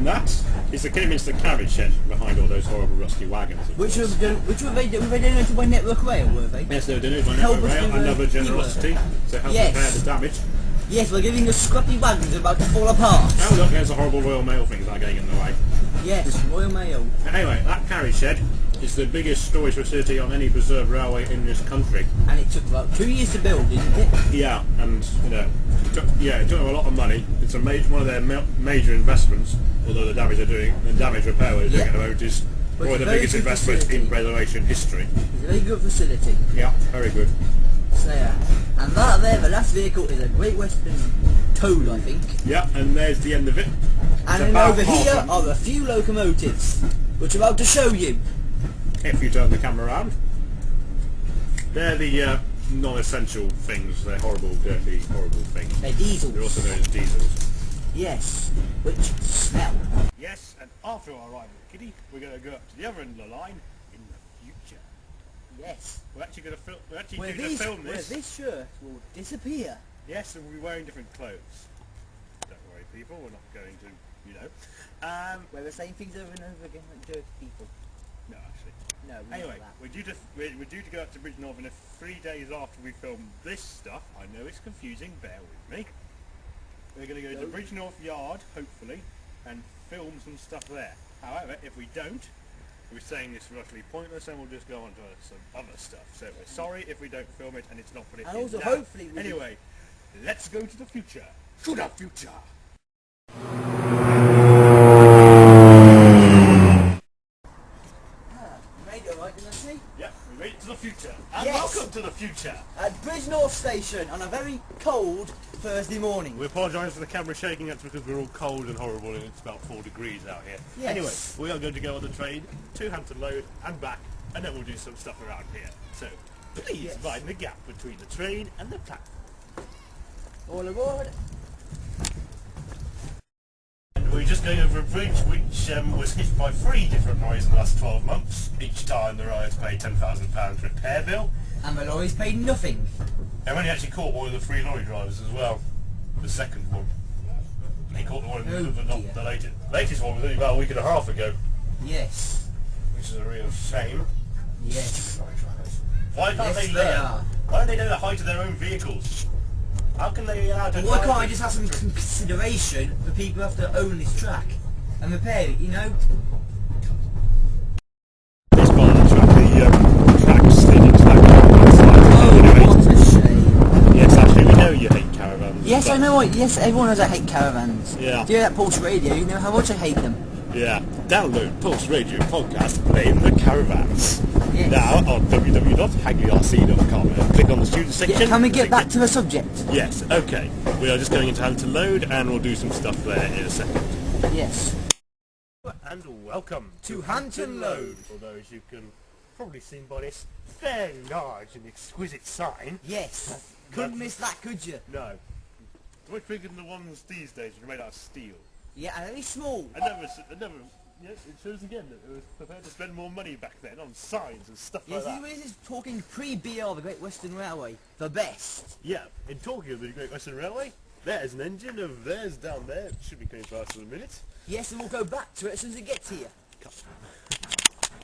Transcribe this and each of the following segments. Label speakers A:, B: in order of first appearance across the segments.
A: And that is the Kidderminster carriage shed behind all those horrible rusty wagons.
B: Which were they donated by Network Rail, were they?
A: Yes, they were donated by Network Rail, another generosity to help repair the damage.
B: Yes, we're giving the scrappy wagons about to fall apart.
A: Oh look, there's the horrible Royal Mail things that are getting in the way.
B: Yes, Royal Mail.
A: Anyway, that carriage shed is the biggest storage facility on any preserved railway in this country.
B: And it took about 2 years to build, didn't it?
A: Yeah, and you know, it took them a lot of money. It's one of their major investments. Although the damage repair they're doing at the moment is probably the biggest investment in preservation history.
B: It's a very good facility.
A: Yeah, very good.
B: So yeah, and that there, the last vehicle is a Great Western Toad, I think.
A: Yeah, and there's the end of it.
B: And then over here are a few locomotives, which I'm about to show you.
A: If you turn the camera around. They're the non-essential things. They're horrible, dirty, horrible things.
B: They're diesels.
A: They're also known as diesels.
B: Yes, which smell.
A: Yes, and after our arrival at Kitty, we're going to go up to the other end of the line in the future.
B: Yes.
A: We're actually going to film. We're actually going to film this.
B: Where this shirt will disappear.
A: Yes, and we'll be wearing different clothes. Don't worry, people. We're not going to, you know.
B: We're the same things over and over again like dirty people.
A: No, actually.
B: No.
A: Anyway, we're due to go up to Bridgnorth in 3 days after we film this stuff. I know it's confusing. Bear with me. We're going to go to Bridgnorth Yard, hopefully, and film some stuff there. However, if we don't, we're saying this is utterly pointless, and we'll just go on to some other stuff. So we're sorry if we don't film it and it's not put it in.
B: And also,
A: now.
B: hopefully,
A: anyway, let's go to the future. To the future. Yep, we made it to the future. And welcome to the future.
B: At Bridgnorth Station on a very cold Thursday morning.
A: We apologise for the camera shaking, that's because we're all cold and horrible and it's about 4 degrees out here.
B: Yes.
A: Anyway, we are going to go on the train to Hampton Road and back, and then we'll do some stuff around here. So, please mind the gap between the train and the platform.
B: All aboard.
A: And we're just going over a bridge which was hit by 3 different lorries in the last 12 months. Each time the rioters paid £10,000 repair bill.
B: And the lorries paid nothing.
A: I've only actually caught one of the 3 lorry drivers as well. The second one. He caught the one in the middle of the latest one was only about a week and a half ago.
B: Yes.
A: Which is a real shame.
B: Yes.
A: Why can't they learn? Why don't they know the height of their own vehicles? How can they allow to
B: Why can't I just have some consideration for people who have to own this track and repair it, you know?
A: This part of the track, the track slid into that caravan side.
B: Oh, what a shame.
A: Yes, actually, we know you hate caravans.
B: Yes, I know. Yes, everyone knows I hate caravans.
A: Yeah.
B: Do you hear that Pulse Radio? You know how much I hate them.
A: Yeah. Download Pulse Radio podcast playing the caravans.
B: Yes.
A: Now on www.hagleyRC.com and click on the student section.
B: Yeah, can we get back to the subject?
A: Yes, okay. We are just going into Hampton Road and we'll do some stuff there in a second.
B: Yes.
A: And welcome
B: to Hampton Road.
A: Although as you can probably see by this very large and exquisite sign.
B: Yes. Couldn't miss that, could you?
A: No. It's much bigger than the ones these days which are made out of steel.
B: Yeah, and very small.
A: I never, yeah, it shows again that it was prepared to spend more money back then on signs and stuff like that.
B: This is talking pre-BR, the Great Western Railway, the best.
A: Yeah, in talking of the Great Western Railway, there's an engine of theirs down there. It should be coming past in a minute.
B: Yes, and we'll go back to it as soon as it gets here.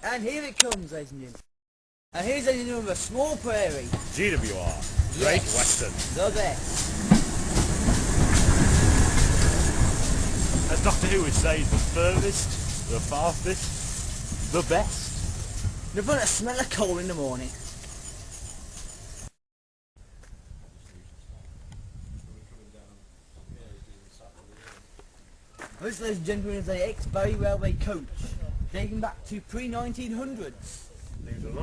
B: And here it comes, ladies and gentlemen. And here's the engine of a small prairie.
A: GWR, Great Western.
B: The best.
A: As Doctor Who would say, the furthest, the fastest, the best.
B: You're going to smell of coal in the morning. This, ladies and gentlemen, is the ex-Barry Railway coach, dating back to pre-1900s.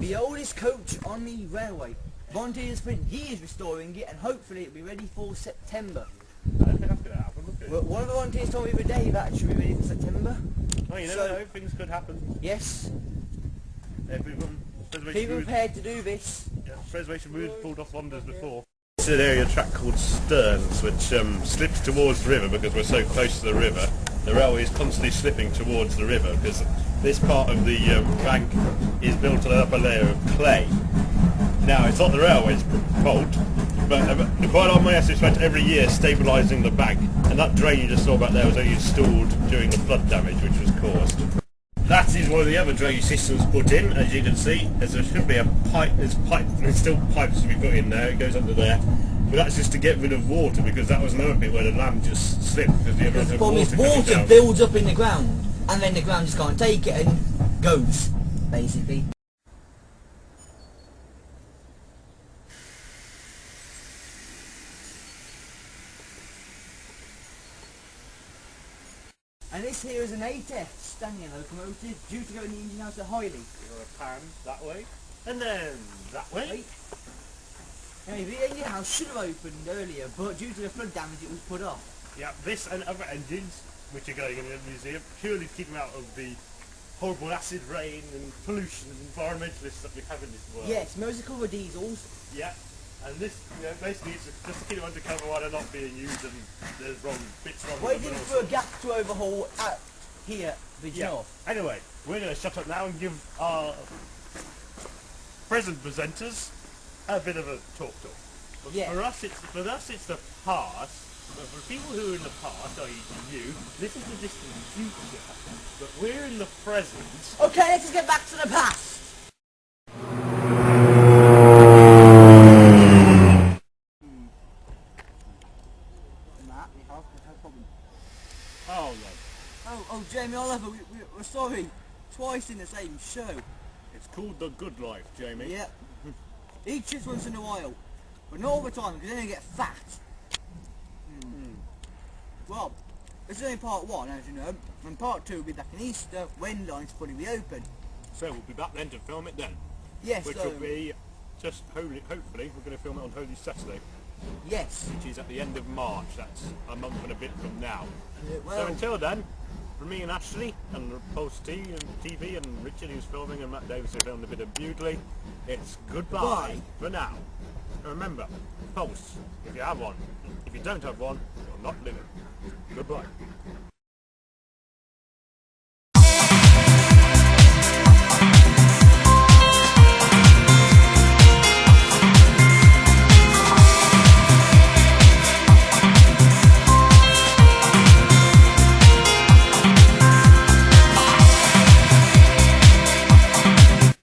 B: The oldest coach on the railway. Volunteers spent years restoring it, and hopefully it'll be ready for September.
A: I don't think that's going to happen, look at it.
B: Well, one of the volunteers told me the other day that it should be ready for September.
A: Oh, you never know, things could happen.
B: Yes. People prepared to do this.
A: Yeah, preservation moves pulled off wonders before. This is an area track called Stearns, which slips towards the river because we're so close to the river. The railway is constantly slipping towards the river because this part of the bank is built on an upper layer of clay. Now, it's not the railway's fault, But quite a lot of money has to be spent every year stabilising the bank, and that drain you just saw back there was only installed during the flood damage which was caused. That is one of the other drainage systems put in, as you can see. There should be a pipe, there's still pipes to be put in there, it goes under there. But that's just to get rid of water, because that was another bit where the land just slipped because the amount of
B: water builds up in the ground, and then the ground just can't take it and goes, basically. And this here is an 8F Stanley locomotive due to go in the engine house at Hagley.
A: You're going to pan that way, and then that way.
B: Hey, the engine house should have opened earlier, but due to the flood damage it was put off.
A: Yeah, this and other engines, which are going in the museum, purely to keep them out of the horrible acid rain and pollution and environmentalists that we have in this world.
B: Yes, most of the diesels.
A: Yeah, and this, basically it's just to keep them undercover while they're not being used and there's bits wrong.
B: Waiting for a gap to overhaul at here, Bridge North.
A: Anyway, we're going to shut up now and give our present presenters a bit of a talk.
B: Yeah.
A: For us it's the past. But for people who are in the past, i.e. you, this is the distant future. But we're in the present.
B: Okay, let's just get back to the past.
A: Oh no.
B: Oh, Jamie Oliver, we're sorry. Twice in the same show.
A: It's called The Good Life, Jamie.
B: Yep. Eat chips once in a while. But not all the time, because then you get fat. Well, this is only part 1, as you know, and part 2 will be back in Easter when lines fully reopen.
A: So we'll be back then to film it then.
B: Yes.
A: Which will be just hopefully we're going to film it on Holy Saturday.
B: Yes.
A: Which is at the end of March. That's a month and a bit from now.
B: Well,
A: so until then, from me and Ashley and Pulse T and TV and Richard who's filming and Matt Davis who filmed a bit of Bewdley, it's goodbye for now. And remember, Pulse, if you have one. If you don't have one, you're not living. Goodbye.